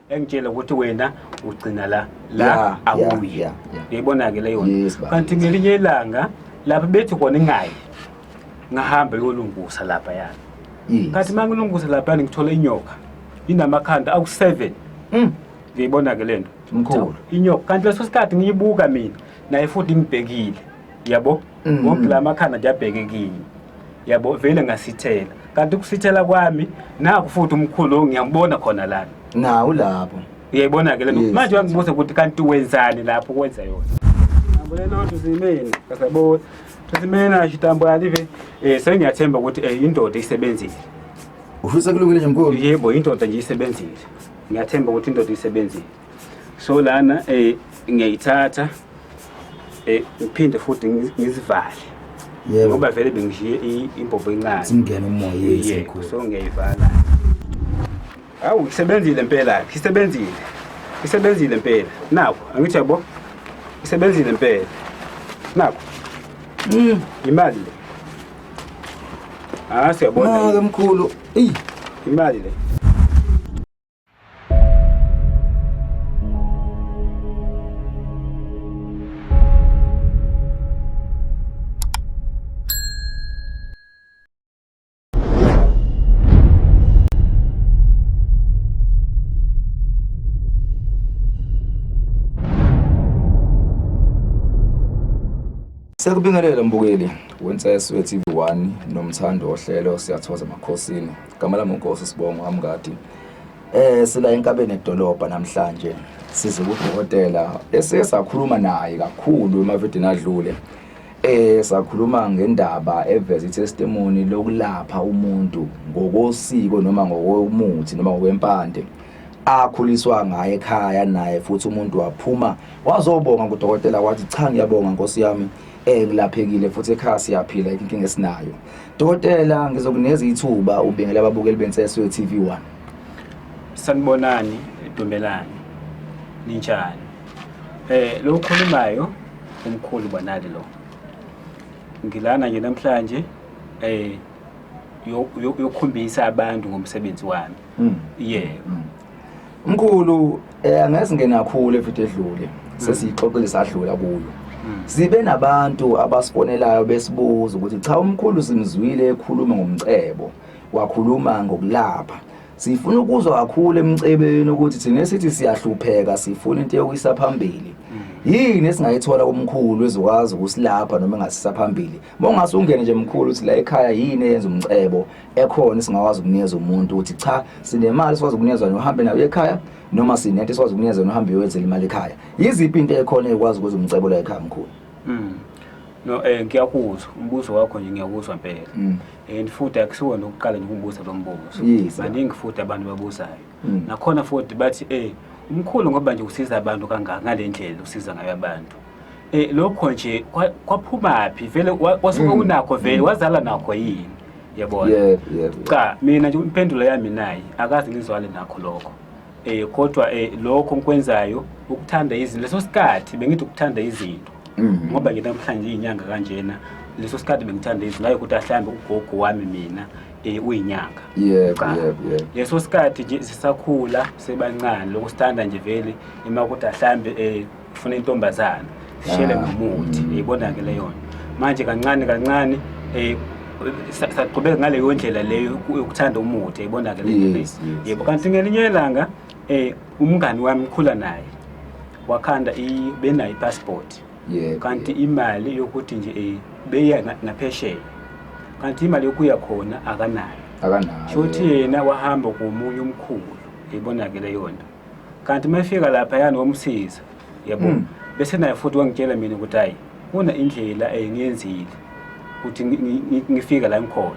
engitshela ukuthi wena ugcina la awuyi uyayibona ke leyo kanti ngelinye ilanga lapha bethi khona ingayi ngahamba yolungusa lapha yana kanti mangilungusa lapha ngithola inyoka inamakhanda awu7 ngiyibona ke lento mkhulu inyoka kanti leso sikhathi ngiyibuka mina naye futhi ngibhekile yabo wonke lamakhanda ngiyabhekekile yabo vele ngasithela kanti kusithela kwami naku futhi umkhulu ngiyambona khona la nawu lapho uyayibona ke lento manje wangibuza ukuthi kanti wenzani lapho kwenza yona ngibona lento zimene kasabona Tusimena shitambo alive sengiyathemba ukuthi indoda isebenzile. Ufisa kulungile nje mkhulu? Yebo indoda nje isebenzile. Ngiyathemba ukuthi indoda isebenzile. So lana ngiyayithatha ngiphinde futhi ngizivale. Yebo. Ngoba vele bengishiye imbobo encane. Singena umoya yethu. So ngiyayivala. Awu isebenzile impela, isebenzile. Isebenzile impela. Naku angithi yabo. Isebenzile impela. Naku imali le. Siyabona. Ke mkhulu. Imali le. Siyakubingelela mbukeli wenseso ye-TV1 nomthando ohlelo siyathoza emakhosini. Igama lami uNkosi Sibongo Hamngadi. Sila enkabeni edolobha namhlanje. Size kudokotela esesakhuluma naye kakhulu emavidini adlule. Sakhuluma ngendaba eveza itestimony lokulapha umuntu ngokosiko noma ngokomuthi noma ngokwempande. Akhuliswa ngaye ekhaya naye futhi umuntu waphuma wazobonga kudokotela wathi cha ngiyabonga Nkosi yami nglaphekile futhi ekhaya siyaphila inkinga esinayo. Dokotela ngizokunikeza ithuba ubingela ababukeli benseso ye-TV1. Sanibonani Ntombelani ninjani lo khulumayo umkhulu banali lo ngilana nje namhlanje yokukhombisa abantu ngomsebenzi wami yebo mkhulu angeze ngena kakhulu efuthi edlule sesixoxile sadlula kuyo sibe nabantu abasifonelayo besibuza ukuthi cha umkhulu simzwile ekhuluma ngomcebo wakhuluma ngokulapha sifuna ukuzwa kakhulu emcebeni ukuthi thina sithi siyahlupheka sifuna into yokuyisa phambili yini esingayithola kumkhulu ezokwazi ukusilapha noma engasisa phambili mongase ungene nje mkhulu uthi la ekhaya yini eyenza umcebo ekhona singakwazi ukunikeza umuntu ukuthi cha sinemali sikwazi ukunikeza nohambe nayo ekhaya noma sinento sikwazi ukunikeza nohambe uyenzela imali ekhaya yiziphi into ekhona ekwazi ukwenza umcebo la ekhaya mkhulu no ngiyakuzwa umbuzo wakho nje ngiyakuzwa impela and futhi akusiwona ukuqala nje ukubuza lo mbuzo baningi futhi abantu babuzayo nakhona futhi bathi umkhulu ngoba nje usiza abantu kangaka ngalendlela usiza ngayo abantu lokho nje kwaphumaphi vele wasuka unakho vele wazala nakho yini yabona cha mina nje impendulo yami nayi akazi ngizwale nakho lokho kodwa lokho ngikwenzayo ukuthanda izinto leso sikhathi bengithi ukuthanda izinto ngoba nje namhlanje inyanga kanjena leso sikhathi bengithanda izinto nayo ukuthi ahlambe ugogo wami mina uyinyanga yebo leso sikhathi nje sisakhula sebancane lokusithanda nje vele imakuthi ahlambe ufuna intombazana shele ngomuthi uyibona ke leyo manje kancane saqhubeka ngaleyo ndlela leyo ukuthanda umuthi uyibona ke leyo yebo kanti ngelinye ilanga umngani wami ngikhula naye wakhanda benayo ipassport kanti imali yokuthi nje beya naphesheya kanti imali yokuya khona akanayo shothi yena wahamba komunye umkhulu uyibona ke leyo nto kanti mayifika lapha yana womsiza yabo bese naye futhi wangitshela mina ukuthi hayi kuna indlela ngiyenzile ukuthi ngifika la ngikhona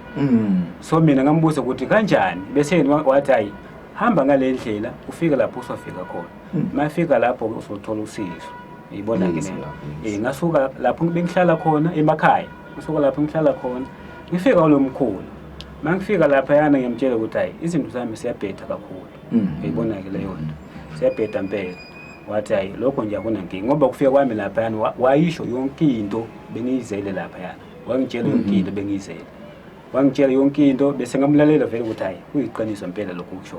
so mina ngambuza ukuthi kanjani bese yena wathi hayi hamba ngale ndlela ufika lapho usofika khona mayifika lapho uzothola usizo uyibona ke ngasuka lapho bengihlala khona emakhaya ngisuka lapho ngihlala khona ngifika lo mkhulu mangifika lapha yana ngiyamtshela ukuthi hayi izinto zami siyabhetha kakhulu uyibona ke leyo nto siyabhetha impela wathi hayi lokho nje akuna nkingi ngoba kufika kwami lapha yana wayisho yonke into bengiyizele lapha yana wangitshela yonke into bengiyizele wangitshela yonke into bese ngamlalela vele ukuthi hayi kuyiqiniso impela lokho ukusho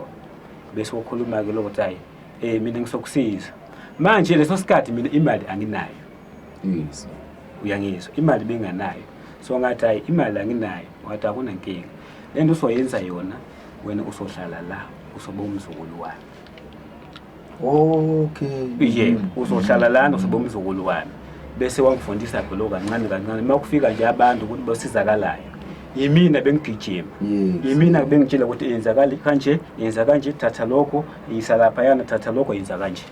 bese ukhuluma ke lokho ukuthi hayi mina ngisokusiza manje leso sikhathi mina imali anginayo. Yes. Uyangizwa imali benganayo so ngathi hayi imali anginayo wathi akunankinga lento usoyenza yona wena usohlala la usoba umzukulu wami. Okay. Uzohlala lana usoba umzukulu wami bese wangifundisa phela kancane kancane makufika nje abantu ukuthi basizakalayo yimina bengigijima. Yimina bengitshela ukuthi yenzakala kanje yenza kanje thatha lokho yisa lapha yana thatha lokho yenza kanje.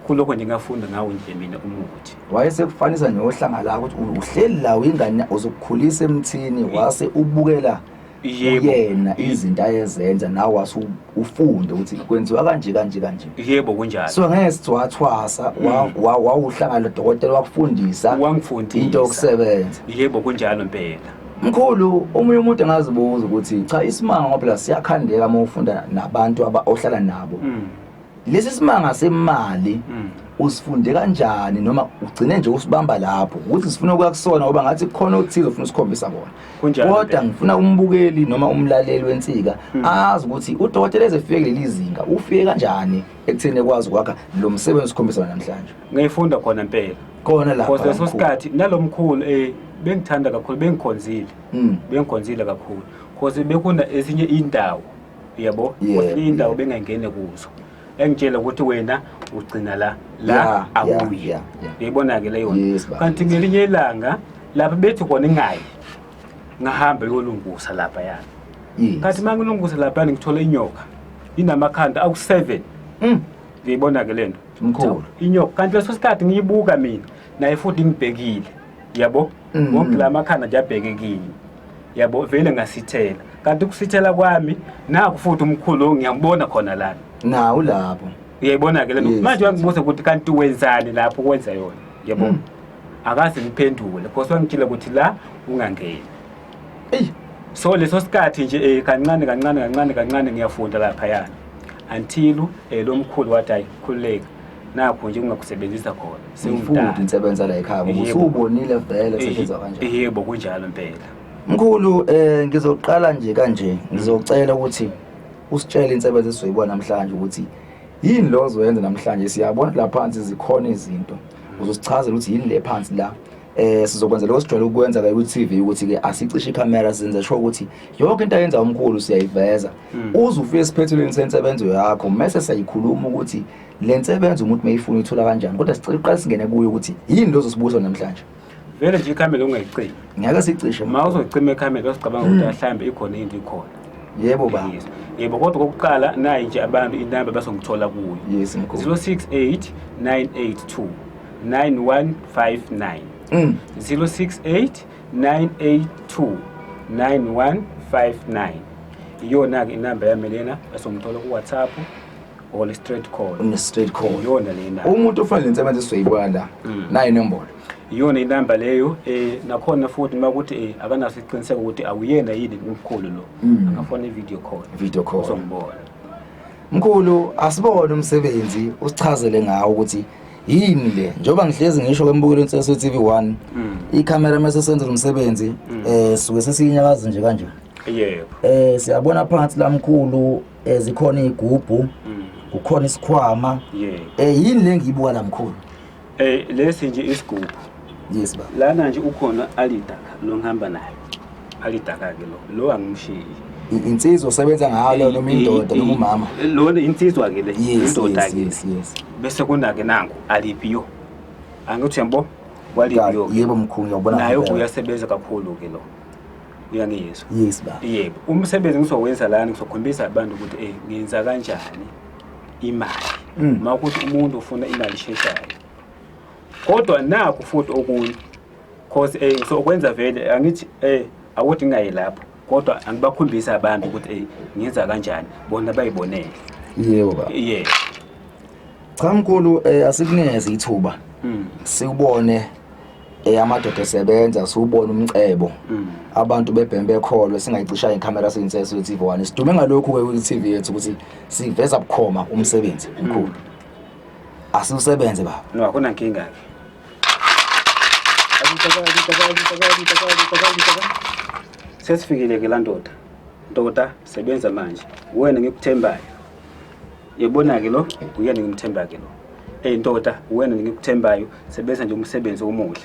Kuloko ngingafunda ngawo nje mina umuthi. Wayesekufanisa neohlanga la ukuthi uhleli la ingane uzokukhulisa emthini wase ubukela yena izinto ayezenza nawe wase ufunde ukuthi kwenziwa kanje kanje kanje. Yebo kunjalo. So ngeke sithwathwasa wawuhlanga lo dokotela wakufundisa wangifundisa into yokusebenza. Yebo kunjalo impela. Mkhulu omunye umuntu angazibuza ukuthi cha isimanga ngoba siyakhandeka uma ufunda nabantu ohlala nabo. Lesi simanga semali usifunde kanjani noma ugcine nje usibamba lapho ukuthi sifuna ukuyakusona ngoba ngathi khona ukuthiza ufuna usikhombisa bona. Kodwa ngifuna umbukeli noma umlaleli wensika azi ukuthi udokotela ezefike leli zinga ufike kanjani ekutheni ekwazi ukwakha lo msebenzi usikhombisa namhlanje. Ngiyifunda khona impela. Khona lapha. Because leso sikhathi nalomkhulu bengithanda kakhulu bengikhonzile. Bengikhonzile kakhulu. Because bekuna ezinye indawo yabo indawo bengangene kuzo. Engitshela ukuthi wena ugcina la awuyi. Uyibona ke leyo nto. Kanti ngelinye ilanga lapha bethi khona ingayi. Ngahamba yolungusa lapha yana. Kanti mangilungusa lapha ngithola inyoka. Inamakhanda aku7. Uyibona ke lento. Mkhulu. Inyoka kanti leso sikhathi ngiyibuka mina naye futhi ngibhekile. Yabo? Wonke lamakhanda nje abhekekile. Yabo vele ngasithela. Kanti kusithela kwami naku futhi umkhulu ngiyambona khona la. Nawu lapho. Uyayibona ke lento. Manje wangibuza ukuthi kanti wenzani lapho kwenza yona. Yabo. Akaze ngiphendule because wangitshela ukuthi la ungangeni. So leso sikhathi nje kancane ngiyafunda lapha yana. Until lo mkhulu wathi hayi khuleka. Nakho nje ungakusebenzisa khona. Sewumdala insebenza la ekhaya usubonile vele sebenza kanjani. Yebo kunjalo impela. Mkhulu ngizoqala nje kanje ngizocela ukuthi usitshele insebenzo esizoyibona namhlanje ukuthi yini lo ozoyenza namhlanje siyabona la phansi zikhona izinto uzosichazela ukuthi yini le phansi la sizokwenza lokho sijwayele ukwenza la ku TV ukuthi ke asicishe icamera senze sho ukuthi yonke into ayenza umkhulu siyayiveza uze ufike esiphethelweni sensebenzo yakho mase siyayikhuluma ukuthi le nsebenzo umuntu mayifuna ithola kanjani kodwa sicela uqala singene kuyo ukuthi yini lo ozosibuza namhlanje. Vele nje icamera ungayicima. Ngeke sicishe uma uzocima icamera usicabanga ukuthi ahlambe ikhona into ikhona. Yebo baba. Yebo kodwa kokuqala nayi nje abantu inamba basongithola kuyo. Yes mkhulu. 068 982 9159. 068 982 9159. Iyona ke inamba yami lena basongithola ku WhatsApp or straight call. Straight call. Iyona lena. Umuntu ofana lensebenzo esizoyibona la nayi inombolo. Iyona inamba leyo nakhona futhi makuthi akanaso iqiniseko ukuthi awuyena yini umkhulu lo angafona i-video call uzongibona. Mkhulu asibone umsebenzi usichazele ngawo ukuthi yini le njoba ngihlezi ngisho kwembukelo insese TV1 icamera mase senza umsebenzi suke sesiyinyakaza nje kanje. Yebo. Siyabona phansi la mkhulu zikhona igubhu kukhona isikhwama. Yini le ngiyibuka la mkhulu? Lesi nje isigubhu. Yes baba. Lana nje ukhona alidaka lo ngihamba naye. Alidaka ke lo angimshiyi. Insizwa osebenza ngayo noma indoda noma umama. Lo insizwa ke le indoda ke. Yes. Bese kunake nangu aliphiyo. Angithi yambo waliphiyo. Yebo mkhulu ngiyabona. Nayo uyasebenza kakhulu ke lo. Uyangizwa? Yes baba. Yebo. Umsebenzi ngizowenza lana ngizokhombisa abantu ukuthi ngiyenza kanjani imali. Makuthi umuntu ufuna imali sheshayo. Kodwa nakho futhi okunye cause ngizokwenza vele angithi awuthi ngayi lapho kodwa angibakhombisa abantu ukuthi ngiyenza kanjani bona bayibonele. Yebo baba. Yebo. Cha mkhulu asikunikeze ithuba. Sikubone amadoda esebenza siubone umcebo. Abantu bebhembe ekholwe singayicisha icamera sensese TV1 sidume ngalokho ke ku TV yethu ukuthi siveza bukhoma umsebenzi mkhulu. Asiusebenze baba. No akuna nkinga ke. Sesifikile ke la ndoda sebenza manje wena ngikuthembayo Yabona ke lo uyena ngimthemba ke lo. Indoda wena ngikuthembayo sebenza nje umsebenzi omuhle.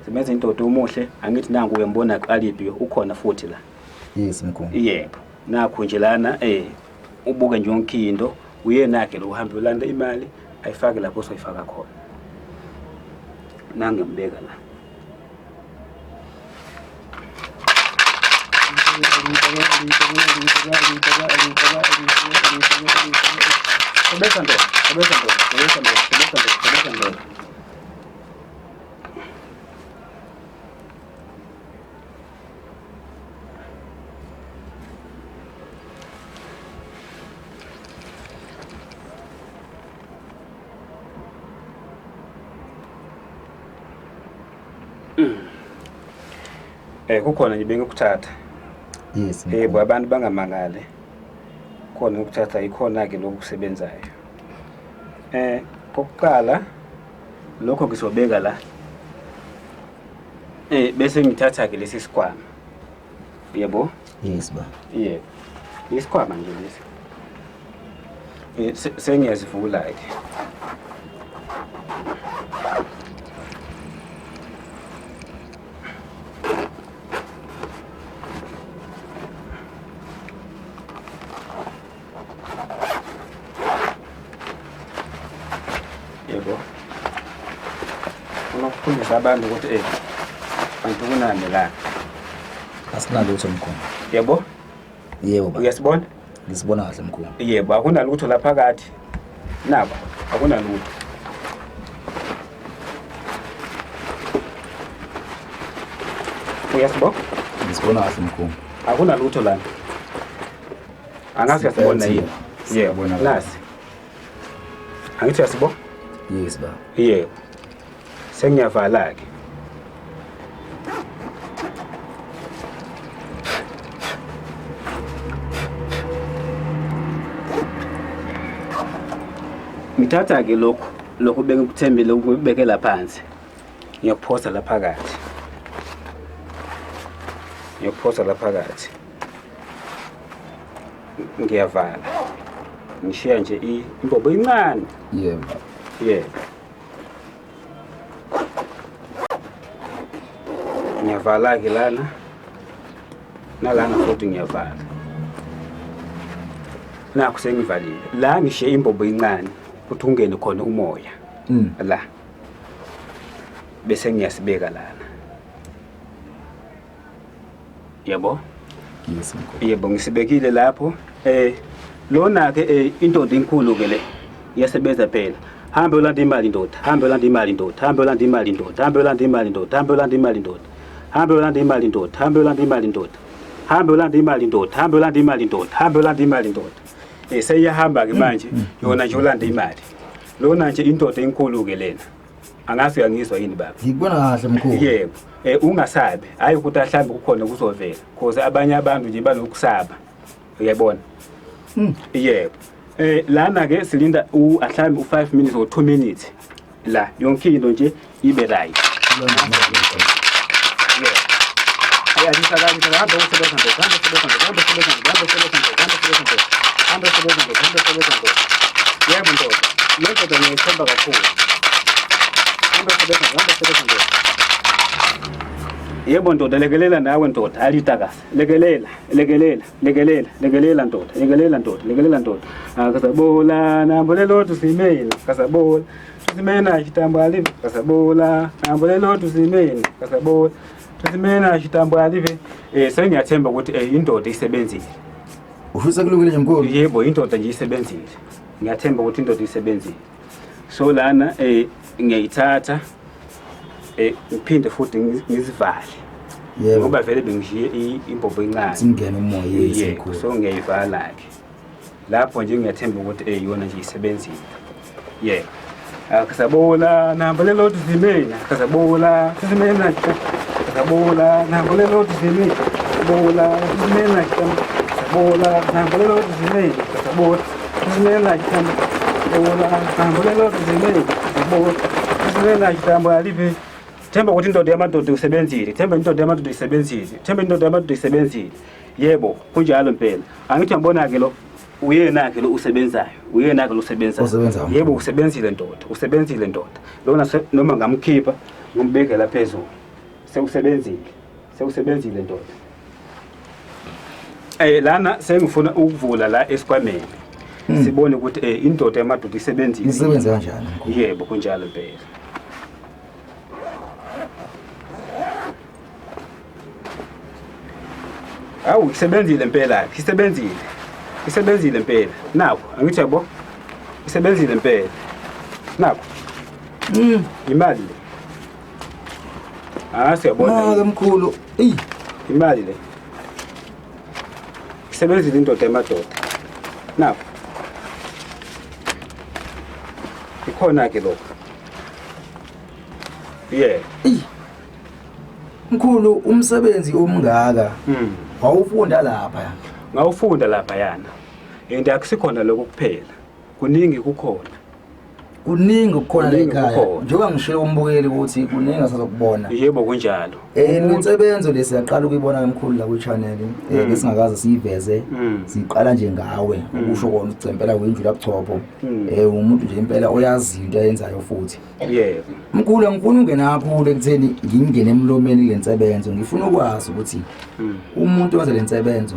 Sebenza indoda omuhle angithi nangu uyambona Alibi ukhona futhi la. Yes mkhulu. Yebo. Nakho nje lana ubuke nje yonke into uyena ke lo uhamba ulanda imali ayifake lapho soyifaka khona. Nangembeka la. Kukhona nje bengikuthatha. Yes. Yebo abantu bangamangale. Khona ukuthatha ikhona ke lokusebenzayo. Kokuqala lokho ngizobeka la. Bese ngithatha ke lesi sikwama. Yebo? Yes ba. Yebo. Isikwama nje lesi. Sengiyazivula ke. Yebo. Unokufundisa abantu ukuthi bantu kunani la. Asinalutho mkhulu. Yebo? Yebo ba. Uyasibona? Ngisibona kahle mkhulu. Yebo, akunalutho la phakathi. Nabo, akunalutho. Uyasibona? Ngisibona kahle mkhulu. Akunalutho lana. Angazi uyasibona yini? Yebo, nasi. Angithi uyasibona? Yes ba. Yebo. Sengiyavala ke. Ngithatha ke lokho bengikuthembile ukubekela phansi. Ngiyakuphosa la phakathi. Ngiyavala. Ngishiya nje imbobo incane. Yebo. Yebo. Ngiyavala ke lana. Nalana futhi ngiyavala. Nakho sengivalile. La ngishiya imbobo incane ukuthi ungene khona umoya. La. Bese ngiyasibeka lana. Yebo? Yes mkhulu. Yebo ngisibekile lapho. Lona ke indoda enkulu ke le iyasebenza phela. Hambe ulanda imali indoda. Hambe ulanda imali indoda. Hambe ulanda imali indoda. Hambe ulanda imali indoda. Hambe ulanda imali indoda. Hambe ulanda imali indoda. Hambe ulanda imali indoda. Hambe ulanda imali indoda. Hambe ulanda imali indoda. Hambe ulanda imali indoda. Seyiyahamba ke manje yona nje ulanda imali. Lona nje indoda enkulu ke lena. Angazi uyangizwa yini baba? Ngikubona kahle mkhulu. Yebo. Ungasabi. Hayi ukuthi ahlambe kukhona kuzovela. Because abanye abantu nje banokusaba. Uyabona? Yebo. Lana ke silinda ahlambe u5 minutes or 2 minutes. La yonke into nje ibe right. Yebo. Ayalisakani hamba usebenza Yebo ndoda. Lento nto ngiyithemba kakhulu. Yebo ndoda lekelela nawe ndoda alitakasa. Lekelela ndoda. Kasabola nambolelo tusimeni. Kasabola. Tusimena chitambo alive. Kasabola nambolelo tusimeni. Kasabola. Tusimena chitambo alive. Sengiyathemba ukuthi indoda isebenzile. Ufisa kulungile nje mkhulu? Yebo indoda nje isebenzile. Ngiyathemba ukuthi indoda isebenzile. So lana ngiyayithatha ngiphinde futhi ngizivale. Yebo. Ngoba vele bengishiye imbobo encane. Singene umoya yesikhulu. So ngiyayivala ke. Lapho nje ngiyathemba ukuthi yona nje isebenzile. Yebo. Kasabola nambolelo tusimena. Kasabola tusimena. Kasabola nambolelo tusimena. Kasabola tusimena. Kasabola nambolelo tusimena. Kasabola tusimena. Kasabola nambolelo tusimena. Kasabola tusimena chitambo alive. Themba ukuthi indoda yamadoda usebenzile. Themba indoda yamadoda isebenzile. Themba indoda yamadoda isebenzile. Yebo, kunjalo impela. Angithi uyambona ke lo. uyena-ke lo usebenzayo, uyena-ke lo usebenzayo. Osebenzayo. Yebo, usebenzile ndoda. Lona noma ngamkhipha ngombekela phezulu. Sewusebenzile ndoda. Lana sengifuna ukuvula la esikwameni. Sibone ukuthi indoda yamadoda isebenzile. Isebenza kanjani? Yebo, kunjalo impela. Awu, isebenzile impela, isebenzile impela. Naku, angithi yabo. Isebenzile impela. Naku. Imali le. Siyabona. Mkhulu. Imali le. Isebenzile indoda emadoda. Naku. Ikhona ke lokho. Yeah. Mkhulu, umsebenzi omngaka. Wawufunda lapha. Ngawufunda lapha yana. And akusikhona lokho kuphela. Kuningi kukhona. Kuningi ukukhona la ekhaya. Njengoba ngishilo umbukeli ukuthi kuningi asazokubona. Yebo kunjalo. Lensebenzo lesiyaqala ukuyibona emkhulu la ku-channel besingakaze siyiveze. Siqala nje ngawe ukusho kona ucempela wenju lapchopho. Umuntu nje impela oyazi into ayenzayo futhi. Yebo. Mkhulu ngifuna ungena kakhulu ekutheni ngingene emlomeni lensebenzo. Ngifuna ukwazi ukuthi umuntu owenza lensebenzo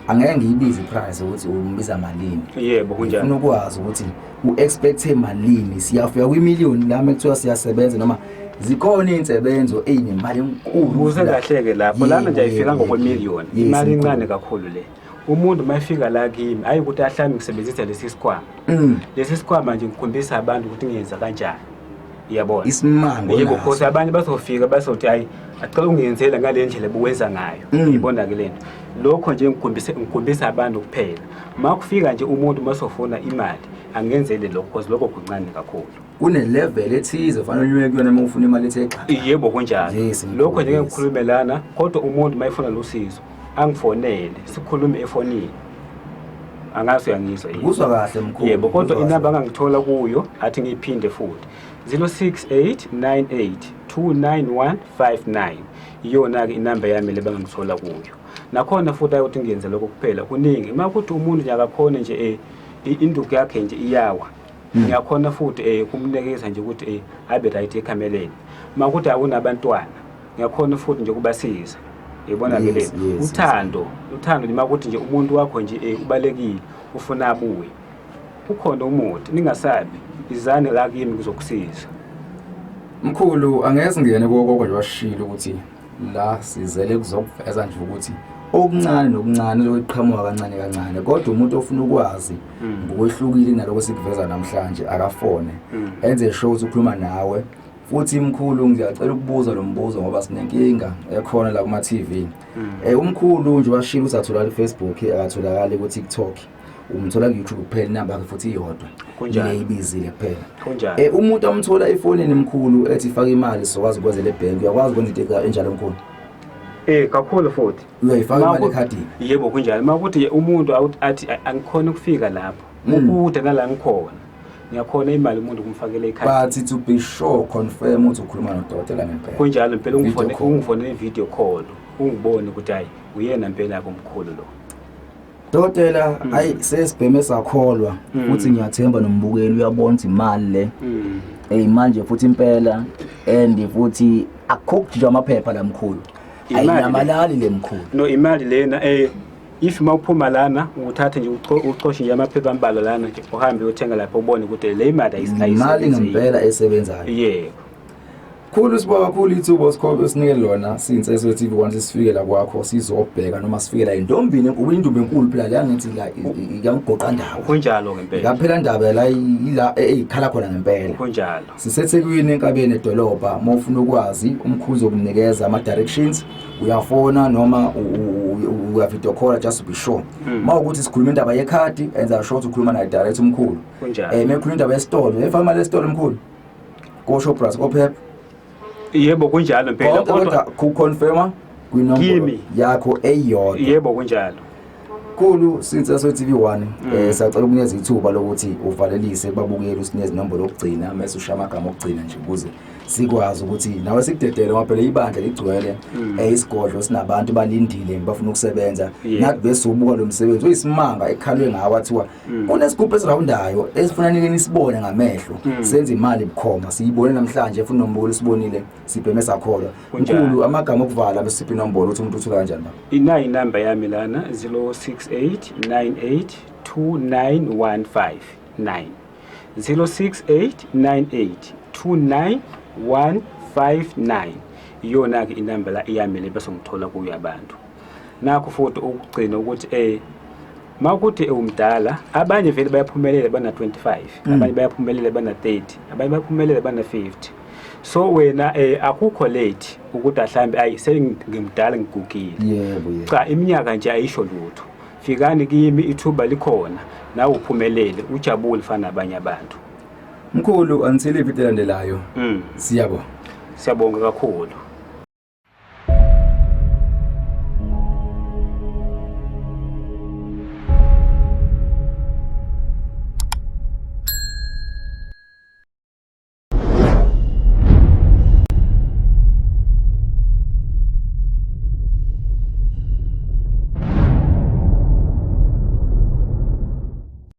angeke ngiyibize iprice ukuthi umbiza malini. Yebo kunjalo. Ngifuna ukwazi ukuthi u-expecte malini, siyafika kwimiliyoni lami ekuthiwa siyasebenza noma zikhona insebenzo eyinemali enkulu. Uze kahle-ke lapho lana nje ayifika ngokwemiliyoni. Imali encane kakhulu le. Umuntu mayifika la kimi ayi ukuthi ahlami ngisebenzisa lesi sikhwama. Lesi sikhwama nje ngikhombisa abantu ukuthi ngiyenza kanjani. Iyabona. Isimanga. Yebo because abanye bazofika bazothi hayi acela ungenzela ngale ndlela buwenza ngayo. Ibona ke lento. Lokho nje ngikhombisa abantu kuphela. Makufika nje umuntu masofuna imali angenzele lokho because lokho kuncane kakhulu. Kune level ethize kufanele unyeke kuyona uma ufuna imali ethe xa. Yebo kunjalo. Lokho nje ngikhulumelana kodwa umuntu mayifuna losizo angifonele sikhulume efonini. Angazi uyangizwa yini. Kuzwa kahle mkhulu. Yebo kodwa inamba angangithola kuyo athi ngiphinde futhi 0689829159 iyona ke inamba yami lebangangithola kuyo. Nakhona futhi ayothi ngiyenze lokho kuphela kuningi makuthi umuntu nje akakhona nje induku yakhe nje iyawa. Ngiyakhona futhi kumnikeza nje ukuthi abe right ekhameleni. Makuthi akunabantwana ngiyakhona futhi nje kubasiza. Yibona ke le uthando nima ukuthi nje umuntu wakho nje ubalekile ufuna abuye. Ukhona umuntu ningasabi izane la kimi kuzokusiza. Mkhulu angeze ngene kokho nje washilo ukuthi la sizele kuzokuveza nje ukuthi okuncane nokuncane lokuqhamuka kancane kodwa umuntu ofuna ukwazi ngokwehlukile naloko sikuveza namhlanje akafone enze show ukukhuluma nawe. Futhi mkhulu ngiyacela ukubuza lo mbuzo ngoba sinenkinga ekhona la kuma TV. Umkhulu nje washilo usathola Facebook akatholakala ku TikTok. Umthola ku YouTube kuphela inamba yakhe futhi iyodwa. Kunjani ibizile kuphela. Kunjani Umuntu amthola efonini mkhulu ethi faka imali sokwazi ukwenza le bank uyakwazi ukwenza into enjalo mkhulu. Kakhulu futhi uyayifaka imali ekhadini. Yebo kunjalo makuthi umuntu athi angikhona ukufika lapho ukude nala ngikhona ngiyakhona imali umuntu kumfakela ekhadini. But to be sure confirm ukuthi ukhuluma nodokotela ngempela. Kunjalo impela ungifone video call ungibone ukuthi hayi uyena impela yakho omkhulu lo. Dokotela hayi sesibheme sakholwa futhi ngiyathemba nombukeli uyabona imali le manje futhi impela and futhi akukho amaphepha la mkhulu ayinamalali le mkhulu. No imali lena if mawuphuma lana uthathe nje ucoshe nje amaphepha ambalo lana nje uhambe uyothenga lapho ubone ukuthi le imali imali ngempela esebenzayo. Yebo. Khulu sibaba kakhulu ithuba sikhombe sinike lona since SWTV1 sifike la kwakho sizobheka noma sifike la endombini enkulu indumbe enkulu phela la ngithi la iyangigoqa ndawo. Kunjalo ngempela. Yaphela indaba la ila ekhala khona ngempela. Kunjalo. Sisethekwini enkabeni edolobha mawufuna ukwazi umkhulu zokunikeza ama directions uyafona noma uya video call just to be sure. Mawukuthi sikhuluma indaba yekhadi enza sure ukuthi ukhuluma naye direct umkhulu. Kunjalo. Mekhuluma indaba yesitolo efama lesitolo umkhulu. Go Shoprite go Pep. Yebo kunjalo impela kodwa ku-confirma kwinombolo yakho eyodwa. Yebo kunjalo. Khulu since SWTV1 siyacela ukunikeza ithuba lokuthi uvalelise babukeli usinikeze inombolo yokugcina mase ushaya amagama okugcina nje ukuze sikwazi ukuthi nawe sikudedele ngoba phela ibandla ligcwele isigodlo sinabantu balindile bafuna ukusebenza nathi bese ubuka lo msebenzi uyisimanga ekhalwe ngawo athiwa kunesigubhu esirawundayo esifuna nini sibone ngamehlo senze imali ebukhoma siyibone namhlanje futhi nombolo sibonile sibheme sakholwa uNkulu amagama okuvala bese siphi inombolo uthi umuntu uthola kanjani baba ina inamba yami lana 0689829159 0689829159 iyona ke inamba la iyami le bese ngithola kuyo abantu nakho futhi ukugcina ukuthi makuthi umdala abanye vele bayaphumelela bana 25 abanye bayaphumelela bana 30 abanye bayaphumelela bana 50 so wena akukho late ukuthi ahlambe sengimdala ngigugile yebo cha iminyaka nje ayisho lutho fikani kimi ithuba likhona nawe uphumelele ujabule fana nabanye abantu Mkhulu until ividiyo elandelayo siyabonga siyabonga kakhulu.